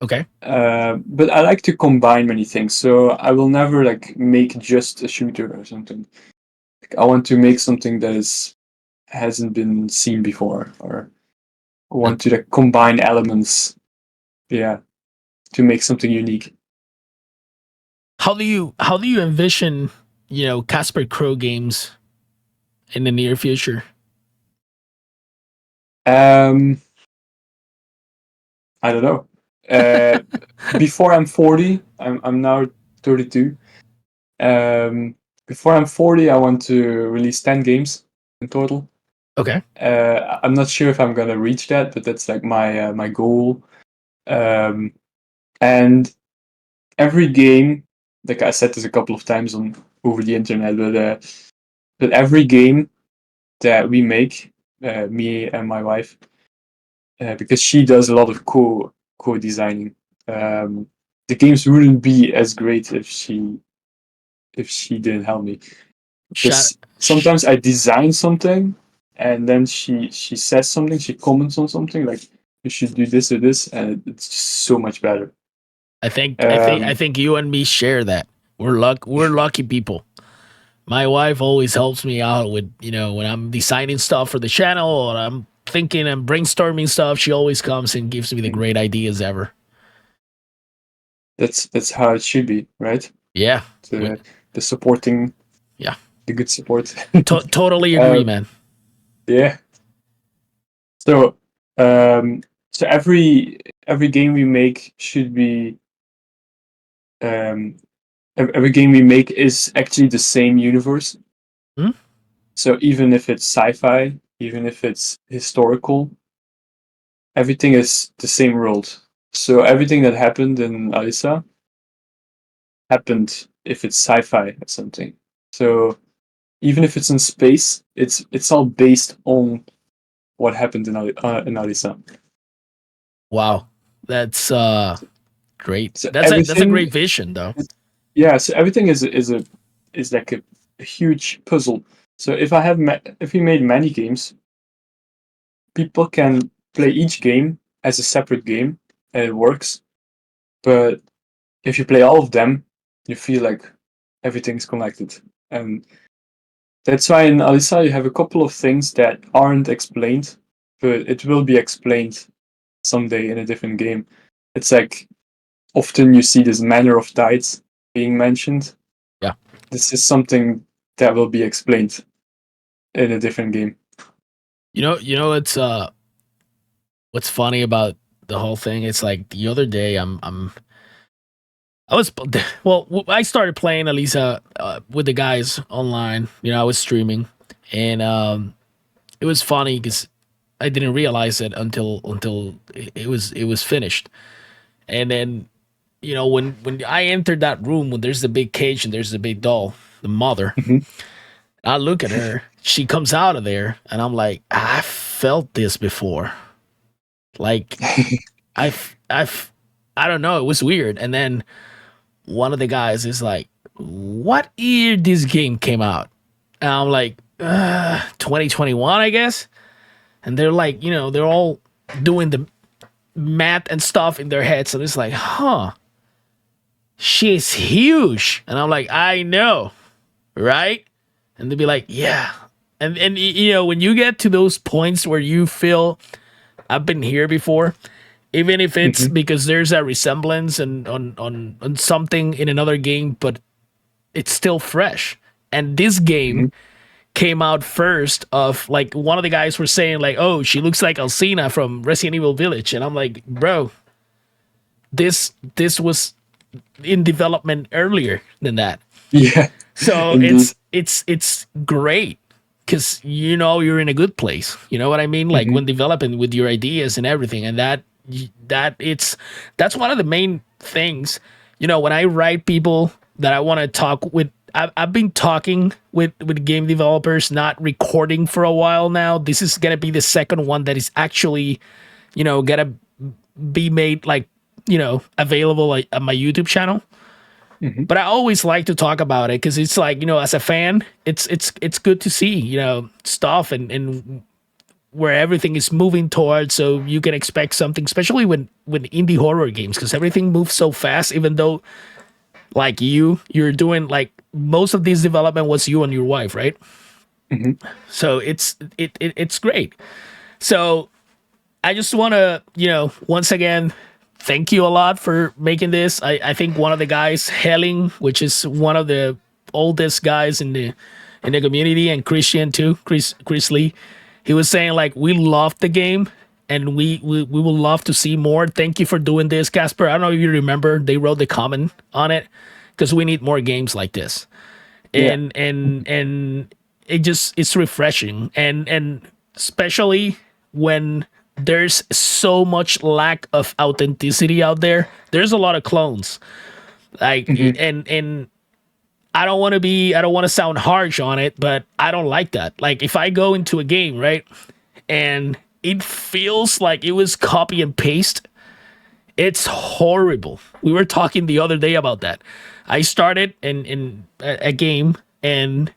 Okay. But I like to combine many things, so I will never like make just a shooter or something. Like, I want to make something that is hasn't been seen before, or I want to like combine elements, yeah, to make something unique. How do you envision, Casper Crow games in the near future? Um, I don't know. Uh, Before I'm 40, I'm now 32. Before I'm 40, I want to release 10 games in total. Okay. I'm not sure if I'm gonna reach that, but that's like my goal. Um, and every game, like I said this a couple of times on over the internet, but every game that we make, me and my wife, because she does a lot of co-designing. Um, the games wouldn't be as great if she didn't help me. Shut. Because sometimes I design something, and then she says something, she comments on something like you should do this or this, and it's just so much better. I Um, think you and me share that. We're lucky people. My wife always helps me out with, when I'm designing stuff for the channel or I'm thinking and brainstorming stuff, she always comes and gives me the great ideas ever. that's how it should be, right? Yeah. We, The supporting, yeah. the good support. Totally agree, um, man. yeah. So um, so every game we make should be um, every game we make is actually the same universe. Hmm? So even if it's sci-fi, even if it's historical, everything is the same world. So everything that happened in Alisa happened if it's sci-fi or something. So even if it's in space, it's all based on what happened in Alisa. Wow. That's great. So That's a everything, great vision though. yeah. So everything is like a huge puzzle. So if we made many games, people can play each game as a separate game and it works. But if you play all of them, you feel like everything's connected. And that's why in Alisa you have a couple of things that aren't explained, but it will be explained someday in a different game. It's like often you see this manner of tides being mentioned. Yeah. This is something that will be explained in a different game. It's what's funny about the whole thing. It's like the other day I was I started playing Elisa with the guys online. I was streaming, and it was funny because I didn't realize it until it was finished. And then when I entered that room, when there's the big cage and there's the big doll, the mother, Mhm. I look at her. She comes out of there, and I'm like, I felt this before. Like I've I don't know. It was weird. And then one of the guys is like, "What year this game came out?" And I'm like, 2021, I guess. And they're like, they're all doing the math and stuff in their heads, and it's like, huh, she's huge. And I'm like, I know, right? And they'd be like, yeah. And when you get to those points where you feel I've been here before, even if it's Mhm. because there's a resemblance and on something in another game, but it's still fresh. And this game Mhm. came out first of like one of the guys were saying like, oh, she looks like Alcina from Resident Evil Village, and I'm like, bro, this was in development earlier than that. Yeah, So indeed. it's great because you're in a good place. You know what I mean? Like Mhm. when developing with your ideas and everything, and that's one of the main things. When I write people that I want to talk with, I've been talking with game developers, not recording for a while now. This is gonna be the second one that is actually gonna be made like available like, on my YouTube channel. Mhm. But I always like to talk about it because it's like as a fan, it's good to see stuff and where everything is moving towards, so you can expect something, especially when indie horror games, because everything moves so fast. Even though, like you're doing like most of this development was you and your wife, right? Mhm. So it's great. So I just want to, once again, thank you a lot for making this. I think one of the guys, Helling, which is one of the oldest guys in the community, and Christian too, Chris Lee, he was saying like we love the game and we will love to see more. Thank you for doing this, Casper. I don't know if you remember, they wrote the comment on it because we need more games like this. Yeah. And it's refreshing, and especially when there's so much lack of authenticity out there. There's a lot of clones, like, Mhm. and I don't want to sound harsh on it, but I don't like that. Like if I go into a game, right, and it feels like it was copy and paste, it's horrible. We were talking the other day about that. I started in a game, and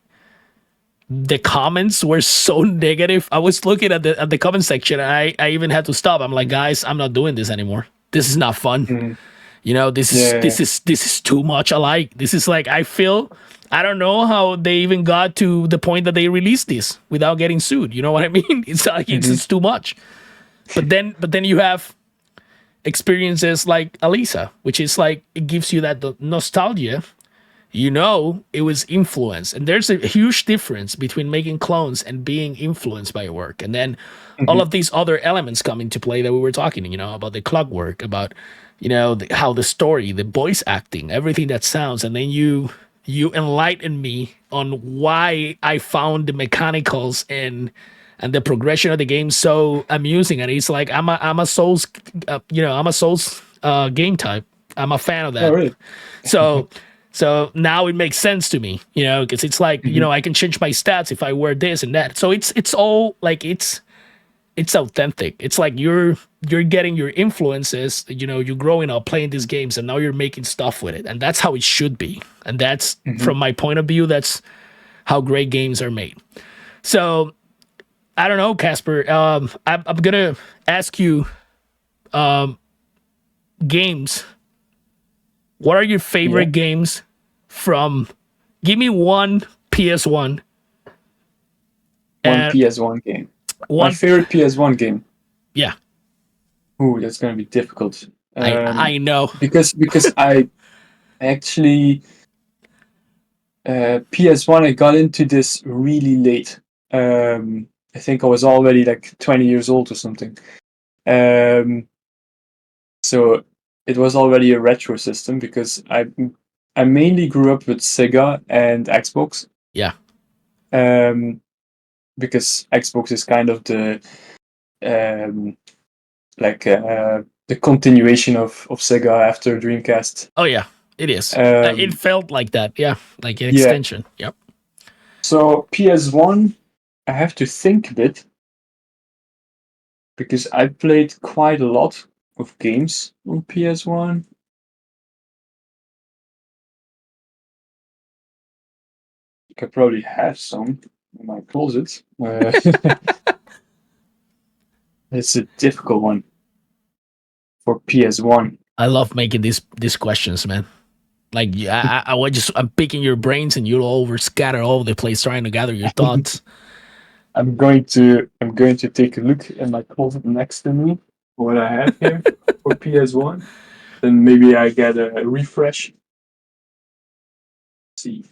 the comments were so negative. I was looking at the comment section, and I even had to stop. I'm like, guys, I'm not doing this anymore. This is not fun. Mhm. This is Yeah. too much alike. This is like, I don't know how they even got to the point that they released this without getting sued. You know what I mean? It's like it's Mhm. just too much. But then you have experiences like Alisa, which is like it gives you that nostalgia. It was influenced, and there's a huge difference between making clones and being influenced by a work. And then all Mhm. of these other elements come into play that we were talking, about the clockwork, about how the story, the voice acting, everything that sounds. And then you enlighten me on why I found the mechanicals and the progression of the game so amusing. And it's like I'm a Souls, I'm a Souls game type. I'm a fan of Oh, that. really? So so now it makes sense to me, because it's like, Mhm. I can change my stats if I wear this and that. So it's all like it's authentic. It's like you're getting your influences, you're growing up playing these games, and now you're making stuff with it. And that's how it should be. And that's, Mhm. from my point of view, that's how great games are made. So I don't know, Casper. I'm gonna ask you, games. What are your Yeah. favorite games from? Give me one PS1 One and PS1 game. My one. favorite PS1 game. Yeah, Ooh, that's gonna be difficult. I know. Because I actually PS1 I got into this really late. I think I was already like 20 years old or something. Um, so it was already a retro system because I mainly grew up with Sega and Xbox. Yeah. Um, because Xbox is kind of um, the continuation of Sega after Dreamcast. Oh yeah, it is. It Um, felt like that. Yeah, like an yeah. extension. Yep. So PS1, I have to think a bit because I played quite a lot of games on PS1. I could probably have some in my closet. It's a difficult one for PS1. I love making these questions, man. Like yeah, I'm picking your brains, and you're all over scattered all over the place trying to gather your thoughts. I'm going to take a look in my closet next to me what I have here for PS1. Then maybe I get a refresh. See.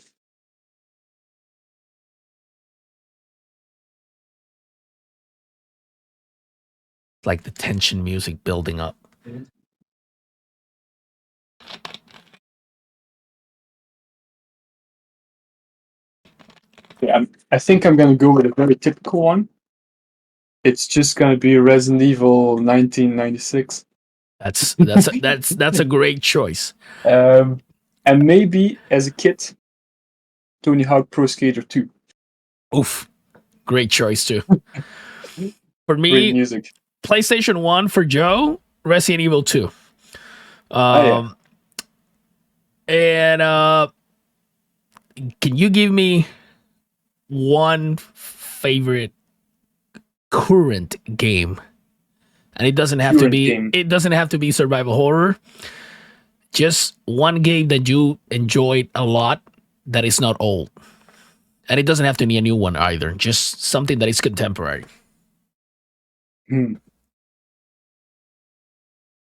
Like the tension music building up. Yeah, I think I'm gonna go with a very typical one. It's just gonna be Resident Evil 1996. That's a great choice. Um, and maybe as a kid, Tony Hawk Pro Skater 2. Oof, great choice too. For Great me, music. PlayStation 1 for Joe, Resident Evil 2. Oh yeah. Um, and can you give me one favorite current game, and it doesn't have to Current be. game. It doesn't have to be survival horror. Just one game that you enjoyed a lot that is not old, and it doesn't have to be a new one either. Just something that is contemporary. Hmm.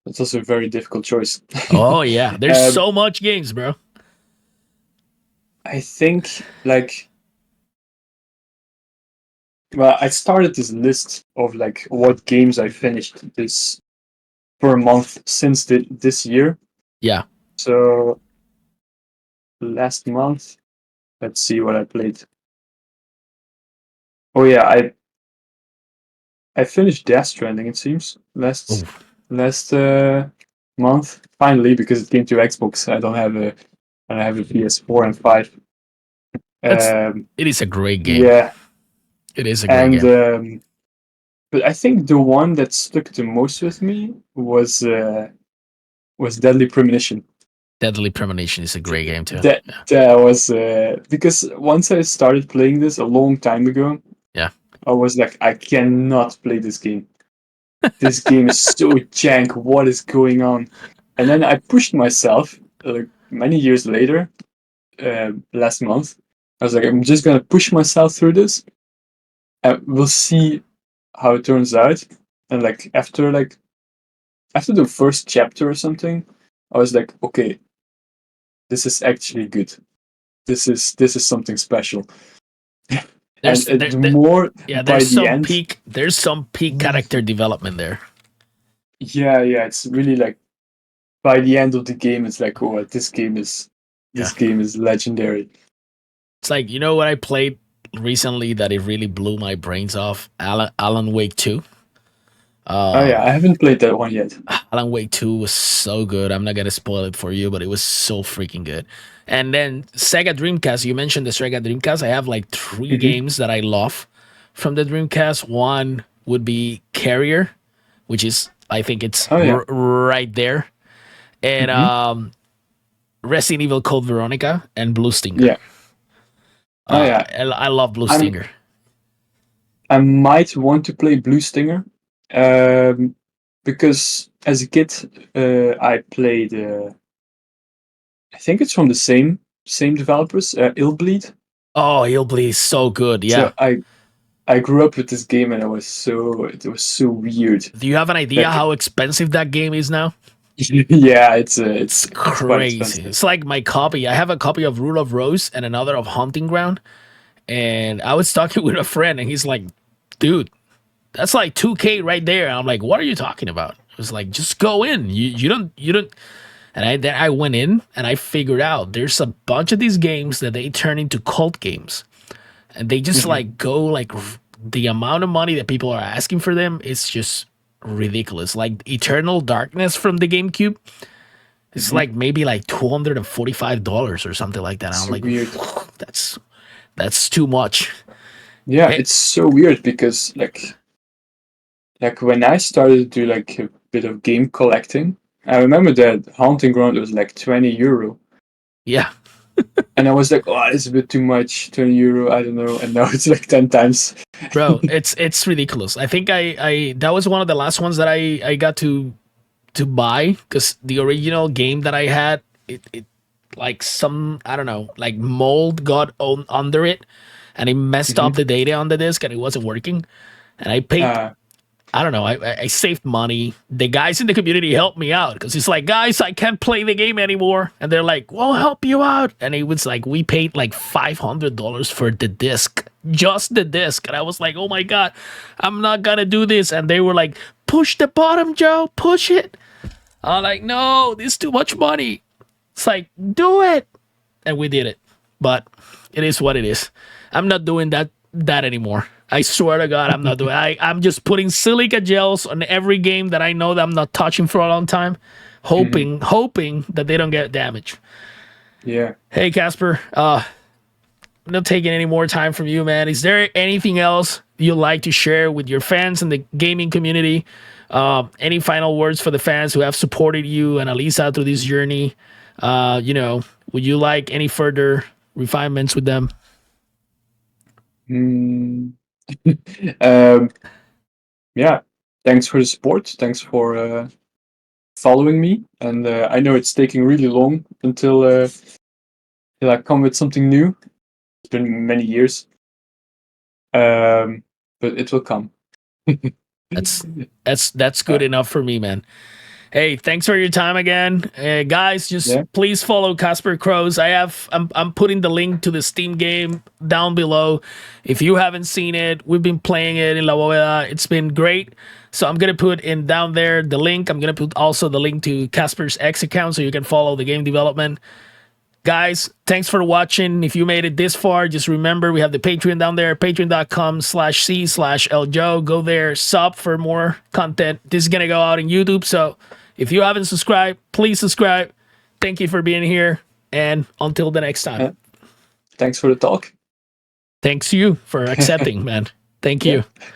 That's also a very difficult choice. Oh yeah, there's Um, so much games, bro. I think like well, I started this list of like what games I finished this per month since this year. Yeah. So last month, let's see what I played. Oh yeah, I finished Death Stranding. It seems Oof. last month finally because it came to Xbox. I don't have a PS4 and 5. It's Um, it is a great game. yeah, It is a great and game. but I think the one that stuck the most with me was Deadly Premonition. Deadly Premonition is a great game too. That was because once I started playing this a long time ago, Yeah. I was like, I cannot play this game. This game is so jank. What is going on? And then I pushed myself many years later, last month. I was like, I'm just gonna push myself through this, and we'll see how it turns out. And after the first chapter or something, I was like, okay, this is actually good. This is something special. And There's there, the there more yeah, by the end, there's some peak character development there. yeah, it's really like by the end of the game, it's like, oh, Yeah. this game is legendary. It's like, you know what I played recently that it really blew my brains off? Alan Wake 2. Oh yeah, I haven't played that one yet. Alan Wake 2 was so good. I'm not gonna spoil it for you, but it was so freaking good. And then Sega Dreamcast, you mentioned the Sega Dreamcast. I have like three Hmm. games that I love from the Dreamcast. One would be Carrier, which is I think it's Oh yeah. right there. And Hmm. Resident Evil Code Veronica and Blue Stinger. Yeah. Oh yeah. I love Blue I'm Stinger. I might want to play Blue Stinger, um, because as a kid, I played. I think it's from the same developers, Illbleed. Oh, Hillbilly is so good. So Yeah. I grew up with this game, and it was so weird. Do you have an idea Like how expensive that game is now? yeah, It's it's quite crazy. expensive. It's like my copy. I have a copy of Rule of Rose and another of Hunting Ground. And I was talking with a friend, and he's like, "Dude, that's like 2K right there." And I'm like, "What are you talking about?" It was like, "Just go in. You don't." And then I went in and I figured out there's a bunch of these games that they turn into cult games, and they just Hmm. like go like the amount of money that people are asking for them is just ridiculous. Like Eternal Darkness from the GameCube. It's Hmm. like maybe like $245 or something like that. And I'm It's like, weird. that's that's too much. Yeah, Hey, it's so weird because like when I started to do like a bit of game collecting, I remember that Haunting Ground was like 20 euro. yeah, And I was like, oh, it's a bit too much, 20 euro, I don't know. And now it's like 10 times. bro, it's ridiculous. I think I that was one of the last ones that I got to buy because the original game that I had it like some I don't know like mold got under it and it messed Hmm. up the data on the disk and it wasn't working and I paid Uh, I don't know. I saved money. The guys in the community helped me out because it's like, guys, I can't play the game anymore. And they're like, we'll help you out. And it was like, we paid like $500 for the disc, just the disc. And I was like, oh my God, I'm not going to do this. And they were like, push the bottom, Joe, push it. I'm like, no, this is too much money. It's like, do it. And we did it. But it is what it is. I'm not doing that anymore. I swear to God, I'm not doing. I'm just putting silica gels on every game that I know that I'm not touching for a long time, mhm. hoping that they don't get damaged. Yeah. Hey Casper, I'm not taking any more time from you, man. Is there anything else you'd like to share with your fans and the gaming community? Any final words for the fans who have supported you and Alisa through this journey? Would you like any further refinements with them? Mm. um, yeah, thanks for the support. Thanks for following me. And I know it's taking really long until I come with something new. It's been many years, but it will come. That's good enough for me, man. Hey, thanks for your time again, guys. Just Yeah. please follow Casper Crows. I'm putting the link to the Steam game down below. If you haven't seen it, we've been playing it in La Bóveda. It's been great. So I'm gonna put in down there the link. I'm gonna put also the link to Casper's X account so you can follow the game development. Guys, thanks for watching. If you made it this far, just remember we have the Patreon down there, patreon.com/c/ljoe. Go there, sub for more content. This is going to go out on YouTube. So if you haven't subscribed, please subscribe. Thank you for being here. And until the next time. Thanks for the talk. Thanks to you for accepting, man. Thank you. Yeah.